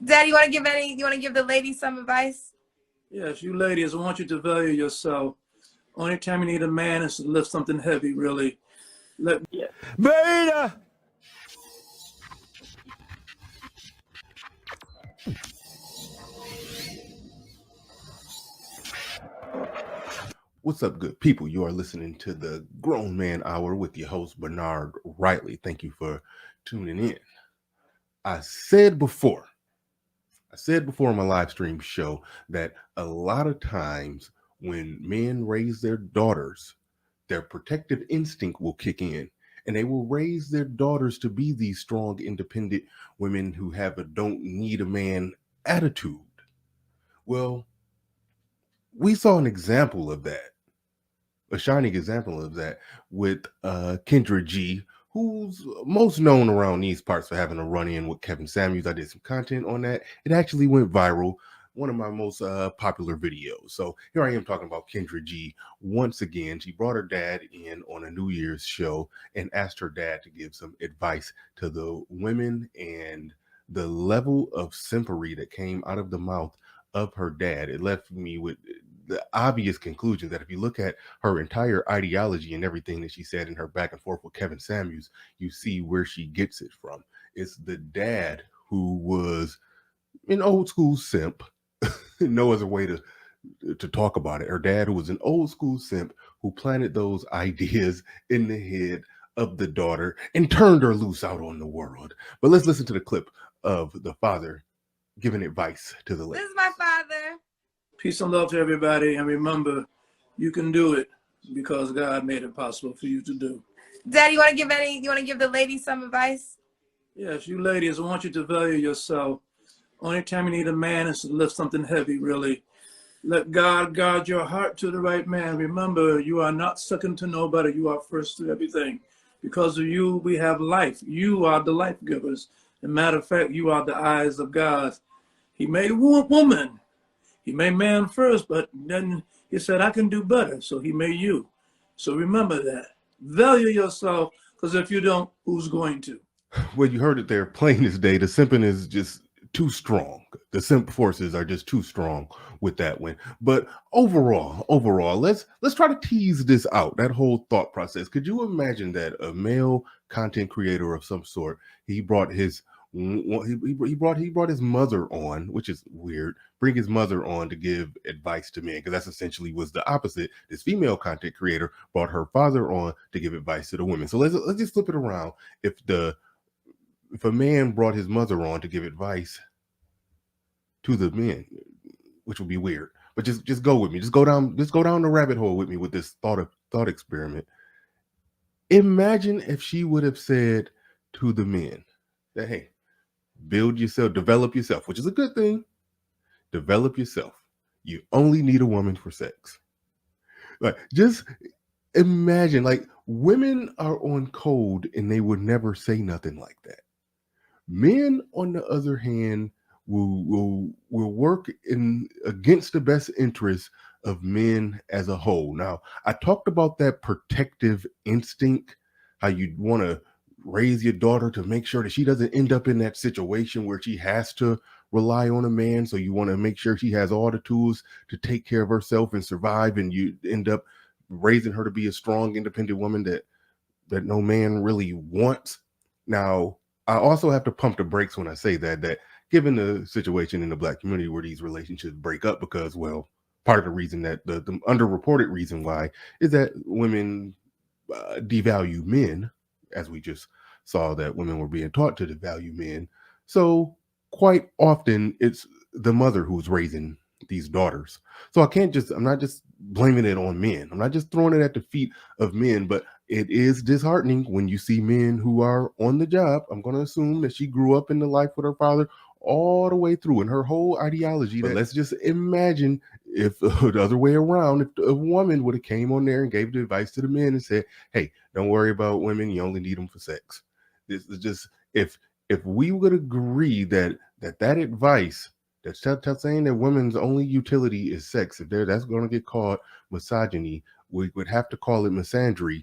Dad, you want to give the ladies some advice? Yes, you ladies, I want you to value yourself. Only time you need a man is to lift something heavy, really. Yeah. Beta! What's up, good people? You are listening to the Grown Man Hour with your host, Bernard Riley. Thank you for tuning in. I said before in my live stream show that a lot of times when men raise their daughters, their protective instinct will kick in and they will raise their daughters to be these strong, independent women who have a don't need a man attitude. Well, we saw an example of that. A shining example of that with Kendra G, who's most known around these parts for having a run-in with Kevin Samuels. I did some content on that. It actually went viral. One of my most popular videos. So here I am talking about Kendra G once again. She brought her dad in on a New Year's show and asked her dad to give some advice to the women, and the level of simpery that came out of the mouth of her dad, it left me with the obvious conclusion that if you look at her entire ideology and everything that she said in her back and forth with Kevin Samuels, you see where she gets it from. It's the dad who was an old school simp. No other way to talk about it. Her dad, who was an old school simp, who planted those ideas in the head of the daughter and turned her loose out on the world. But let's listen to the clip of the father giving advice to the lady. This is my father. Peace and love to everybody, and remember, you can do it because God made it possible for you to do. Dad, you want to give the ladies some advice? Yes, you ladies, I want you to value yourself. Only time you need a man is to lift something heavy, really. Let God guard your heart to the right man. Remember, you are not second to nobody. You are first to everything. Because of you, we have life. You are the life givers. As a matter of fact, you are the eyes of God. He made woman. He made man first, but then he said, I can do better. So he made you. So remember that. Value yourself, because if you don't, who's going to? Well, you heard it there plain as day. The simping is just too strong. The simp forces are just too strong with that one. But overall, let's try to tease this out, that whole thought process. Could you imagine that a male content creator of some sort, he brought his mother on, which is weird, bring his mother on to give advice to men, because that's essentially was the opposite. This female content creator brought her father on to give advice to the women. So let's just flip it around. If a man brought his mother on to give advice to the men, which would be weird, but just go with me. Just go down the rabbit hole with me with this thought experiment. Imagine if she would have said to the men that, hey, build yourself, develop yourself, which is a good thing. Develop yourself. You only need a woman for sex. Like, just imagine, like, women are on code and they would never say nothing like that. Men, on the other hand, will work in against the best interests of men as a whole. Now, I talked about that protective instinct, how you want to raise your daughter to make sure that she doesn't end up in that situation where she has to rely on a man. So you want to make sure she has all the tools to take care of herself and survive, and you end up raising her to be a strong, independent woman that no man really wants. Now, I also have to pump the brakes when I say that given the situation in the Black community where these relationships break up, because, well, part of the reason that the underreported reason why is that women devalue men, as we just saw that women were being taught to devalue men. So quite often it's the mother who's raising these daughters. So I'm not just blaming it on men. I'm not just throwing it at the feet of men, but it is disheartening when you see men who are on the job. I'm going to assume that she grew up in the life with her father all the way through, and her whole ideology. But let's just imagine if the other way around, if a woman would have came on there and gave the advice to the men and said, hey, don't worry about women, you only need them for sex. This is just, if we would agree that advice, that's saying that women's only utility is sex, if that's going to get called misogyny, we would have to call it misandry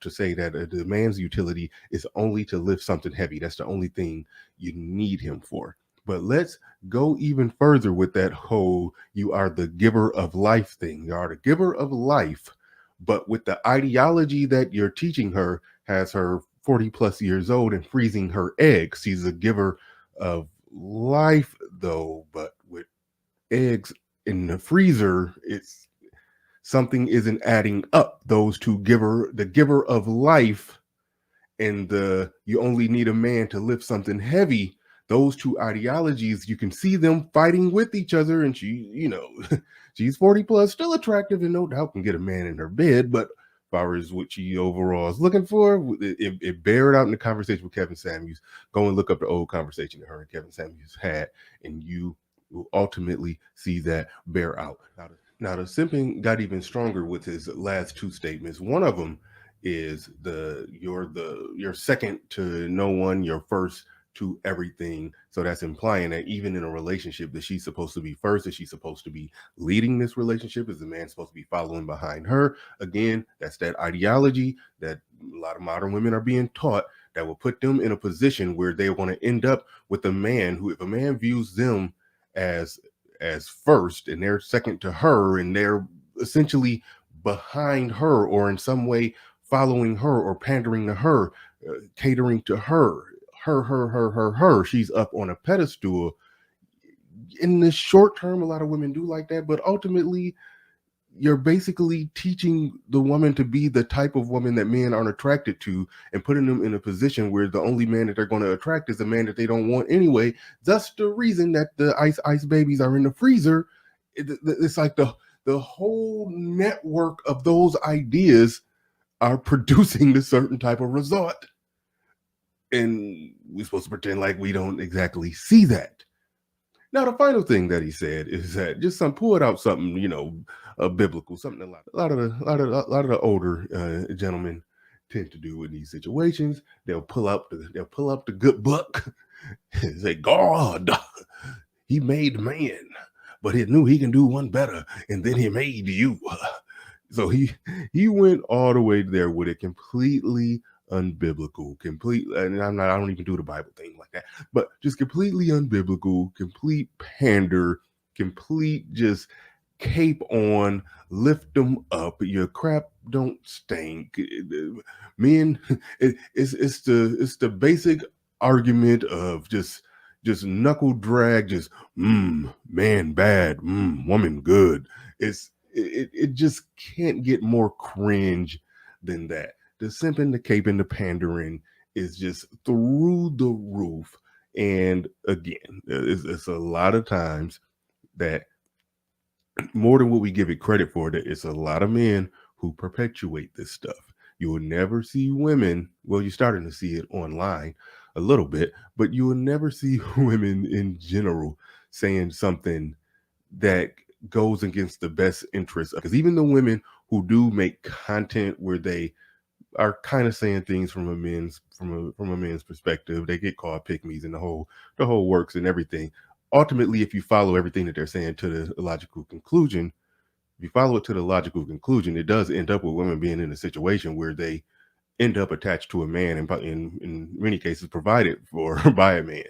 to say that the man's utility is only to lift something heavy. That's the only thing you need him for. But let's go even further with that whole you are the giver of life thing. You are the giver of life, but with the ideology that you're teaching her has her 40 plus years old and freezing her eggs. She's a giver of life though, but with eggs in the freezer, it's something isn't adding up. Those two the giver of life and the you only need a man to lift something heavy, those two ideologies, you can see them fighting with each other. And she's 40 plus, still attractive and no doubt can get a man in her bed, but as far as what she overall is looking for, it bared out in the conversation with Kevin Samuels. Go and look up the old conversation that her and Kevin Samuels had, and you will ultimately see that bear out. Now the simping got even stronger with his last two statements. One of them is you're second to no one, you're first to everything. So that's implying that even in a relationship that she's supposed to be first, that she's supposed to be leading this relationship, is the man supposed to be following behind her. Again, that's that ideology that a lot of modern women are being taught that will put them in a position where they want to end up with a man who, if a man views them as first and they're second to her and they're essentially behind her or in some way following her or pandering to her, catering to her, she's up on a pedestal. In the short term, a lot of women do like that, but ultimately you're basically teaching the woman to be the type of woman that men aren't attracted to and putting them in a position where the only man that they're going to attract is a man that they don't want anyway. That's the reason that the ice babies are in the freezer. It's like the whole network of those ideas are producing this certain type of result. And we're supposed to pretend like we don't exactly see that. Now, the final thing that he said is that just pull out something, biblical, something a lot of the older gentlemen tend to do in these situations. They'll pull up the good book and say, God, he made man, but he knew he can do one better, and then he made you. So he went all the way there with it, completely unbiblical, and I don't even do the Bible thing like that, but just completely unbiblical, complete pander, complete just cape on, lift them up. Your crap don't stink. Men, it's the basic argument of just knuckle drag, just man bad, woman good. It just can't get more cringe than that. The simping, the caping, the pandering is just through the roof. And again, it's a lot of times that more than what we give it credit for, that it's a lot of men who perpetuate this stuff. You will never see women, well, you're starting to see it online a little bit, but you will never see women in general saying something that goes against the best interest. Because even the women who do make content where they are kind of saying things from a man's perspective, they get called pick me's and the whole works and everything. Ultimately, if you follow everything that they're saying to the logical conclusion, if you follow it to the logical conclusion, it does end up with women being in a situation where they end up attached to a man and in many cases provided for by a man.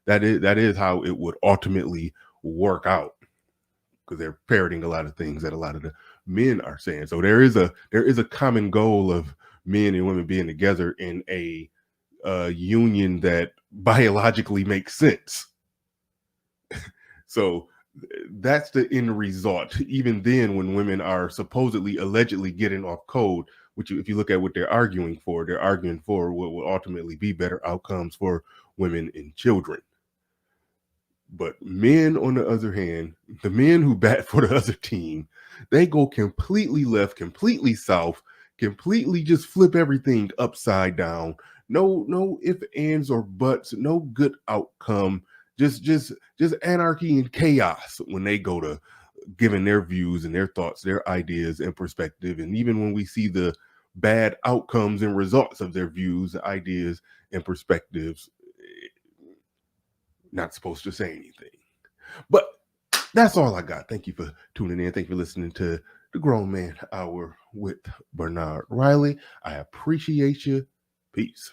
That is how it would ultimately work out, because they're parroting a lot of things that a lot of the men are saying. So there is a common goal of men and women being together in a union that biologically makes sense. So that's the end result. Even then, when women are supposedly, allegedly getting off code, which if you look at what they're arguing for what will ultimately be better outcomes for women and children. But men, on the other hand, the men who bat for the other team, they go completely left, completely south, completely just flip everything upside down. No ifs, ands, or buts, no good outcome. Just anarchy and chaos when they go to giving their views and their thoughts, their ideas and perspective. And even when we see the bad outcomes and results of their views, ideas, and perspectives, not supposed to say anything. But that's all I got. Thank you for tuning in. Thank you for listening to the Grown Man Hour with Bernard Riley. I appreciate you. Peace.